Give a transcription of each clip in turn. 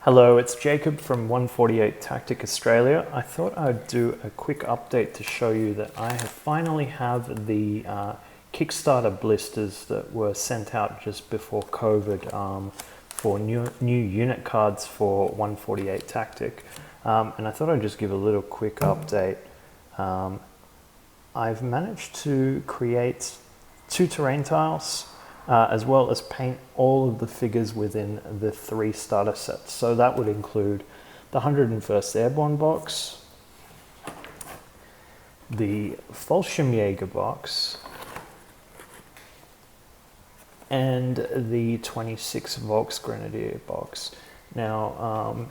Hello, it's Jacob from 148 Tactic Australia. I thought I'd do a quick update to show you that I have finally have the Kickstarter blisters that were sent out just before COVID for new unit cards for 148 Tactic. And I thought I'd just give a little quick update. I've managed to create 2 terrain tiles, as well as paint all of the figures within the 3 starter sets. So that would include the 101st Airborne box, the Fallschirmjager box, and the 26 Volksgrenadier box. Now,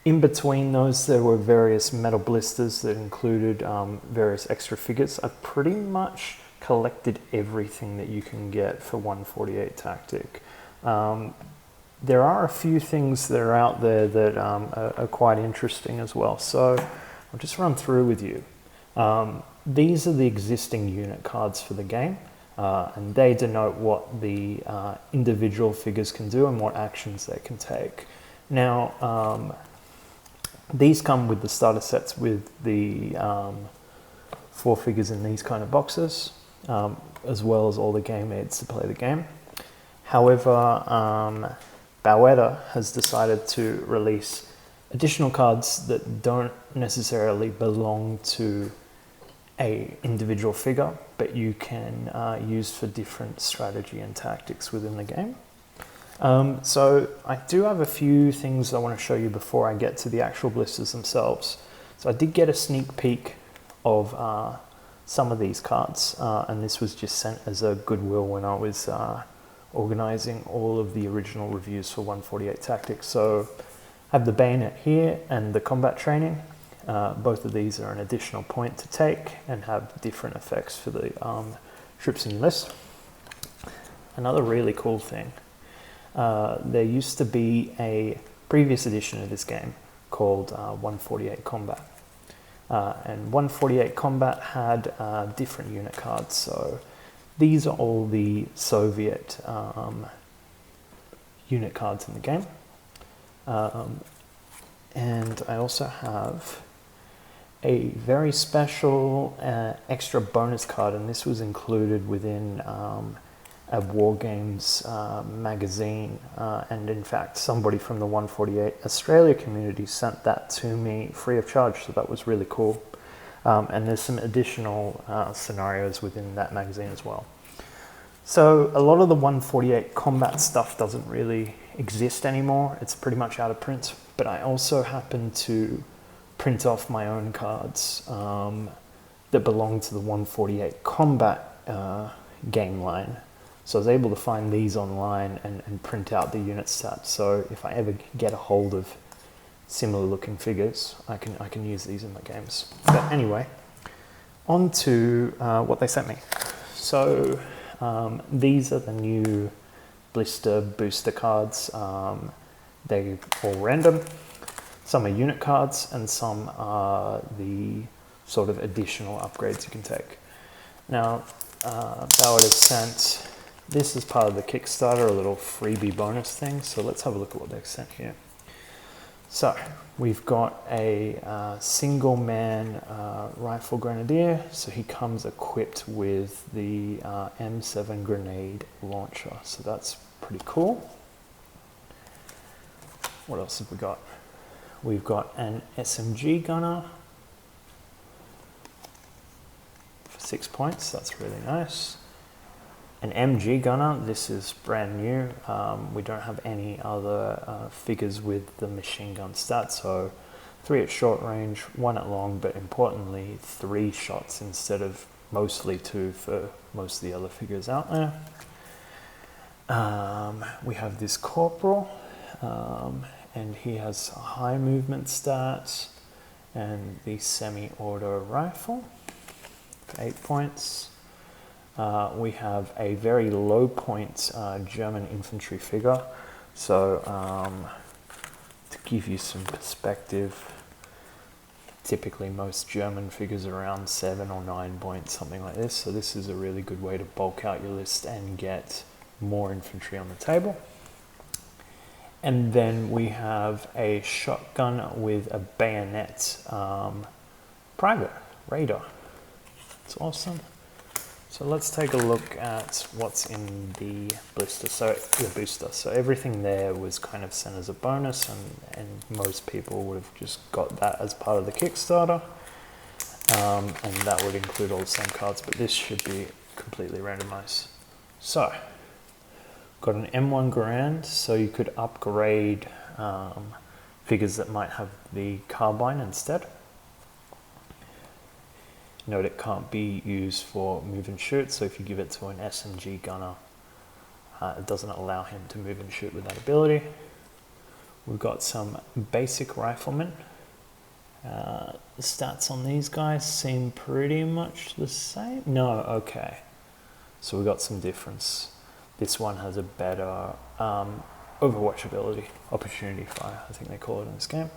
in between those, there were various metal blisters that included various extra figures. I've pretty much collected everything that you can get for 148 Tactic. There are a few things that are out there that are quite interesting as well. So I'll just run through with you. These are the existing unit cards for the game, and they denote what the individual figures can do and what actions they can take. Now, these come with the starter sets with the 4 figures in these kind of boxes, as well as all the game aids to play the game. However, Baueda has decided to release additional cards that don't necessarily belong to a individual figure, but you can use for different strategy and tactics within the game. So I do have a few things I want to show you before I get to the actual blisters themselves. So I did get a sneak peek of some of these cards, and this was just sent as a goodwill when I was organizing all of the original reviews for 148 Tactics. So I have the bayonet here and the combat training. Both of these are an additional point to take and have different effects for the troops in your list. Another really cool thing, there used to be a previous edition of this game called 148 Combat. And 148 Combat had different unit cards. So these are all the Soviet unit cards in the game. And I also have a very special extra bonus card, and this was included within a Wargames magazine, and in fact somebody from the 148 Australia community sent that to me free of charge, so that was really cool. And there's some additional scenarios within that magazine as well. So a lot of the 148 combat stuff doesn't really exist anymore, it's pretty much out of print, but I also happen to print off my own cards that belong to the 148 combat game line. So I was able to find these online and print out the unit stats. So if I ever get a hold of similar looking figures, I can use these in my games. But anyway, on to what they sent me. So these are the new blister booster cards. They're all random. Some are unit cards and some are the sort of additional upgrades you can take. Now, Baueda sent this as part of the Kickstarter, a little freebie bonus thing. So let's have a look at what they've sent here. So we've got a single man rifle grenadier. So he comes equipped with the M7 grenade launcher. So that's pretty cool. What else have we got? We've got an SMG gunner for 6 points. That's really nice. An MG gunner, this is brand new. We don't have any other figures with the machine gun stat, so 3 at short range, 1 at long, but importantly 3 shots instead of mostly 2 for most of the other figures out there. We have this Corporal, and he has a high movement stat and the semi-auto rifle for 8 points. We have a very low point German infantry figure. So to give you some perspective, typically most German figures are around 7 or 9 points, something like this. So this is a really good way to bulk out your list and get more infantry on the table. And then we have a shotgun with a bayonet private radar. It's awesome. So let's take a look at what's in the blister, so the booster. So everything there was kind of sent as a bonus, and most people would have just got that as part of the Kickstarter. And that would include all the same cards, but this should be completely randomized. So, got an M1 Garand, so you could upgrade figures that might have the carbine instead. Note it can't be used for move and shoot, so if you give it to an SMG gunner, it doesn't allow him to move and shoot with that ability. We've got some basic riflemen. The stats on these guys seem pretty much the same. No, okay. So we got some difference. This one has a better overwatch ability, opportunity fire, I think they call it in this game.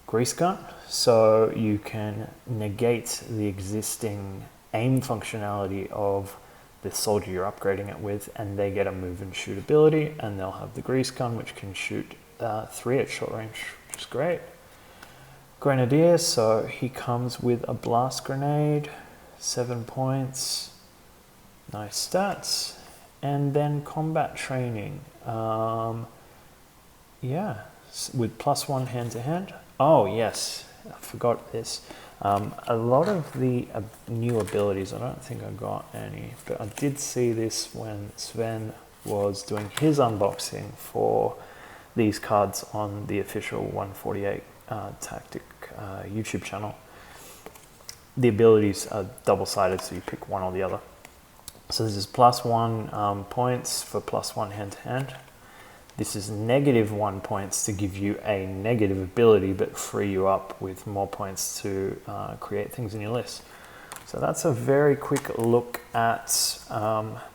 Grease gun, so you can negate the existing aim functionality of the soldier you're upgrading it with, and they get a move and shoot ability, and they'll have the grease gun, which can shoot 3 at short range, which is great. Grenadier, so he comes with a blast grenade, 7 points, nice stats. And then combat training, yeah, with +1 hand to hand. Oh yes, I forgot this. A lot of the new abilities, I don't think I got any, but I did see this when Sven was doing his unboxing for these cards on the official 148 Tactic YouTube channel. The abilities are double-sided, so you pick one or the other. So this is +1 points for +1 hand to hand. This is -1 points to give you a negative ability, but free you up with more points to create things in your list. So that's a very quick look at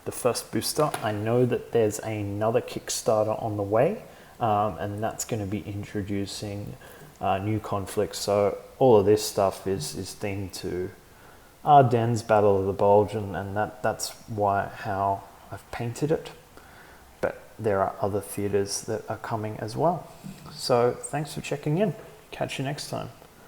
the first booster. I know that there's another Kickstarter on the way, and that's going to be introducing new conflicts. So all of this stuff is themed to Ardennes Battle of the Bulge, and that's how I've painted it. But there are other theatres that are coming as well. So thanks for checking in. Catch you next time.